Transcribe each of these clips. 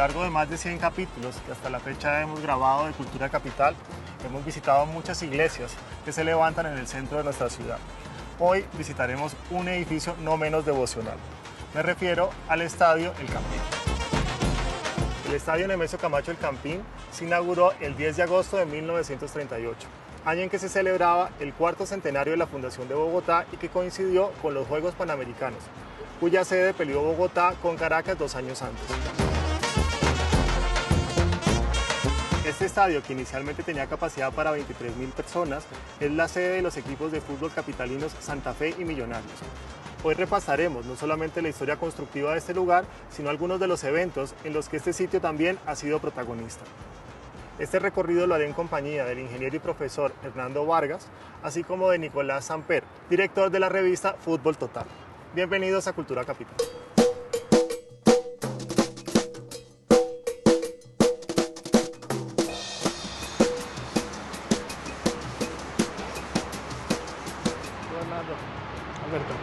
largo de más de 100 capítulos que hasta la fecha hemos grabado de Cultura Capital, hemos visitado muchas iglesias que se levantan en el centro de nuestra ciudad. Hoy visitaremos un edificio no menos devocional. Me refiero al Estadio El Campín. El Estadio Nemesio Camacho El Campín se inauguró el 10 de agosto de 1938, año en que se celebraba el cuarto centenario de la fundación de Bogotá y que coincidió con los Juegos Panamericanos, cuya sede peleó Bogotá con Caracas 2 años antes. Este estadio, que inicialmente tenía capacidad para 23.000 personas, es la sede de los equipos de fútbol capitalinos Santa Fe y Millonarios. Hoy repasaremos no solamente la historia constructiva de este lugar, sino algunos de los eventos en los que este sitio también ha sido protagonista. Este recorrido lo haré en compañía del ingeniero y profesor Hernando Vargas, así como de Nicolás Samper, director de la revista Fútbol Total. Bienvenidos a Cultura Capital. Alberto.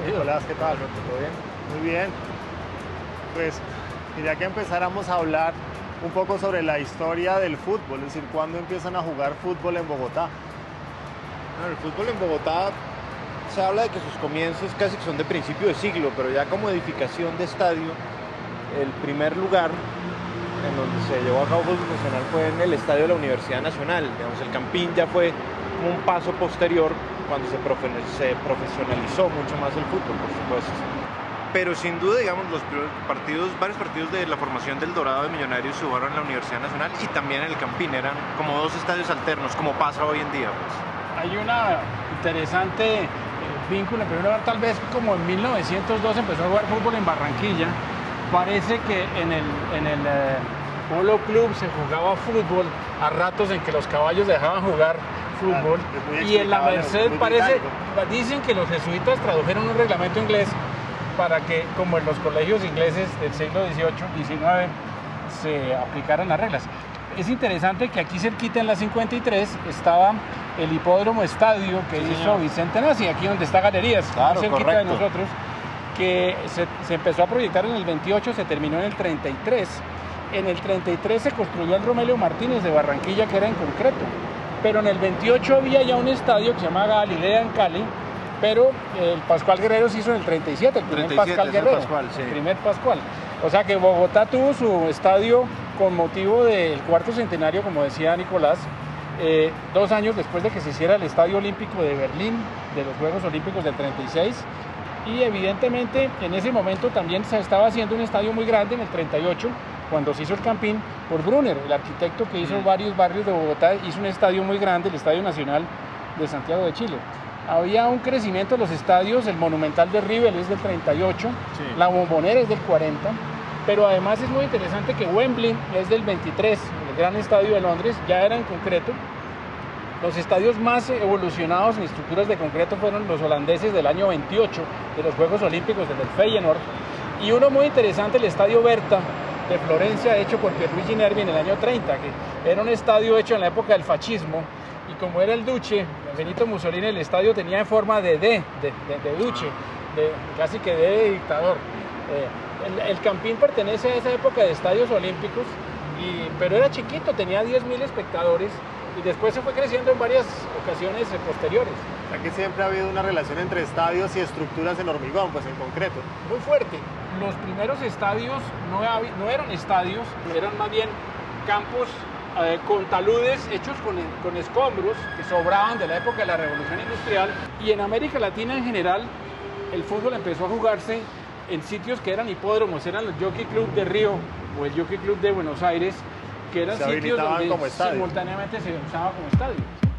Nicolás, ¿qué tal? ¿Todo bien? Muy bien. Pues quería que empezáramos a hablar un poco sobre la historia del fútbol, es decir, ¿cuándo empiezan a jugar fútbol en Bogotá? Bueno, el fútbol en Bogotá se habla de que sus comienzos casi que son de principio de siglo, pero ya como edificación de estadio, el primer lugar en donde se llevó a cabo fútbol profesional fue en el estadio de la Universidad Nacional. Digamos, el Campín ya fue como un paso posterior cuando se profesionalizó mucho más el fútbol, por supuesto. Pero sin duda, digamos, varios partidos de la formación del Dorado de Millonarios se jugaron en la Universidad Nacional y también en el Campín. Eran como dos estadios alternos, como pasa hoy en día, pues. Hay una interesante vínculo. En primer lugar, tal vez como en 1902 empezó a jugar fútbol en Barranquilla. Parece que en el Polo Club se jugaba fútbol a ratos en que los caballos dejaban jugar fútbol. Y en la Merced dicen que los jesuitas tradujeron un reglamento inglés para que, como en los colegios ingleses del siglo XVIII, XIX, se aplicaran las reglas. Es interesante que aquí cerquita en la 53 estaba el hipódromo estadio que hizo Vicente Nasi, aquí donde está Galerías, claro, cerquita correcto. de nosotros, que se empezó a proyectar en el 28, se terminó en el 33. En el 33 se construyó el Romelio Martínez de Barranquilla, que era en concreto. Pero en el 28 había ya un estadio que se llamaba Galilea en Cali, pero el Pascual Guerrero se hizo en el 37, el primer 37, Pascual Guerrero, Pascual, sí. el primer Pascual. O sea que Bogotá tuvo su estadio con motivo del cuarto centenario, como decía Nicolás, 2 años después de que se hiciera el Estadio Olímpico de Berlín, de los Juegos Olímpicos del 36, y evidentemente en ese momento también se estaba haciendo un estadio muy grande en el 38, cuando se hizo el Campín, por Brunner, el arquitecto que hizo varios barrios de Bogotá, hizo un estadio muy grande, el Estadio Nacional de Santiago de Chile. Había un crecimiento de los estadios, el Monumental de River es del 38, Sí. la Bombonera es del 40, pero además es muy interesante que Wembley es del 23, el gran estadio de Londres, ya era en concreto. Los estadios más evolucionados en estructuras de concreto fueron los holandeses del año 28, de los Juegos Olímpicos del Feyenoord, y uno muy interesante, el Estadio Berta de Florencia, hecho por Pierluigi Nervi en el año 30, que era un estadio hecho en la época del fascismo, y como era el Duce, Benito Mussolini, el estadio tenía forma de D, de Duce, casi que D de dictador. El Campín pertenece a esa época de estadios olímpicos, pero era chiquito, tenía 10.000 espectadores, y después se fue creciendo en varias ocasiones posteriores. O sea que siempre ha habido una relación entre estadios y estructuras en hormigón, pues en concreto. Muy fuerte. Los primeros estadios no eran estadios, eran más bien campos con taludes hechos con escombros que sobraban de la época de la Revolución Industrial. Y en América Latina en general, el fútbol empezó a jugarse en sitios que eran hipódromos, eran los Jockey Club de Río o el Jockey Club de Buenos Aires, que eran sitios donde simultáneamente se usaba como estadio.